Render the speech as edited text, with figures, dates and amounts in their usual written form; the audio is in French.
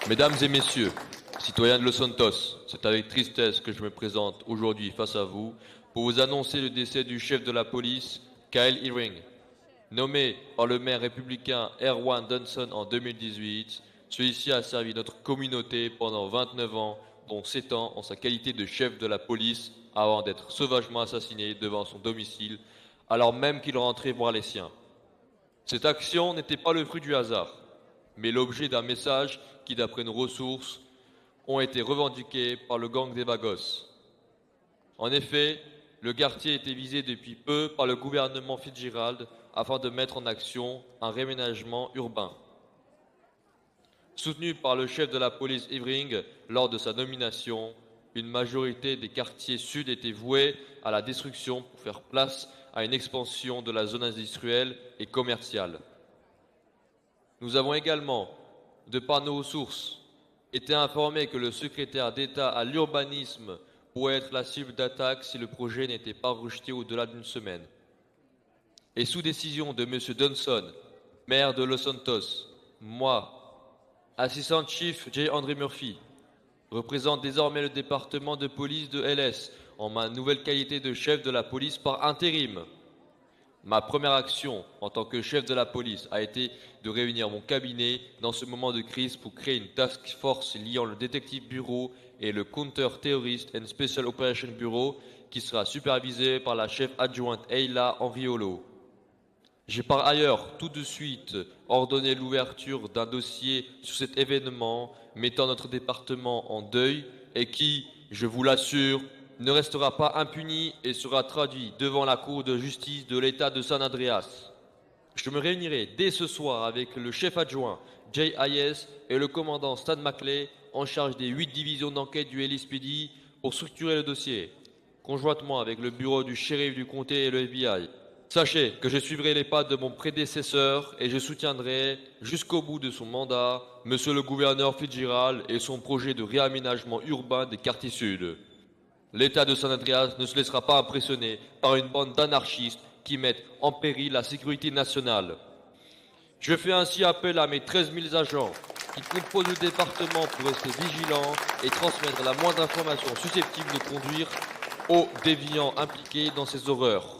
Mesdames et messieurs, citoyens de Los Santos, c'est avec tristesse que je me présente aujourd'hui face à vous pour vous annoncer le décès du chef de la police, Kyle Irving. Nommé par le maire républicain Erwan Dunson en 2018, celui-ci a servi notre communauté pendant 29 ans, dont 7 ans en sa qualité de chef de la police avant d'être sauvagement assassiné devant son domicile, alors même qu'il rentrait voir les siens. Cette action n'était pas le fruit du hasard, mais l'objet d'un message qui, d'après nos ressources, ont été revendiqués par le gang des Vagos. En effet, le quartier était visé depuis peu par le gouvernement Fitzgerald afin de mettre en action un réménagement urbain. Soutenu par le chef de la police Irving lors de sa nomination, une majorité des quartiers sud était vouée à la destruction pour faire place à une expansion de la zone industrielle et commerciale. Nous avons également, de par nos sources, été informés que le secrétaire d'État à l'urbanisme pourrait être la cible d'attaque si le projet n'était pas rejeté au-delà d'une semaine. Et sous décision de M. Dunson, maire de Los Santos, moi, assistant chief J. Andrew Murphy, représente désormais le département de police de LS en ma nouvelle qualité de chef de la police par intérim. Ma première action en tant que chef de la police a été de réunir mon cabinet dans ce moment de crise pour créer une task force liant le Detective Bureau et le Counter Terrorist and Special Operations Bureau qui sera supervisé par la chef adjointe Ayla Henriolo. J'ai par ailleurs tout de suite ordonné l'ouverture d'un dossier sur cet événement mettant notre département en deuil et qui, je vous l'assure, ne restera pas impuni et sera traduit devant la Cour de justice de l'État de San Andreas. Je me réunirai dès ce soir avec le chef adjoint Jay Hayes et le commandant Stan Maclay en charge des 8 divisions d'enquête du LSPD pour structurer le dossier, conjointement avec le bureau du shérif du comté et le FBI. Sachez que je suivrai les pas de mon prédécesseur et je soutiendrai jusqu'au bout de son mandat Monsieur le gouverneur Fitzgerald et son projet de réaménagement urbain des quartiers sud. L'État de San Andreas ne se laissera pas impressionner par une bande d'anarchistes qui mettent en péril la sécurité nationale. Je fais ainsi appel à mes 13 000 agents qui composent le département pour rester vigilants et transmettre la moindre information susceptible de conduire aux déviants impliqués dans ces horreurs.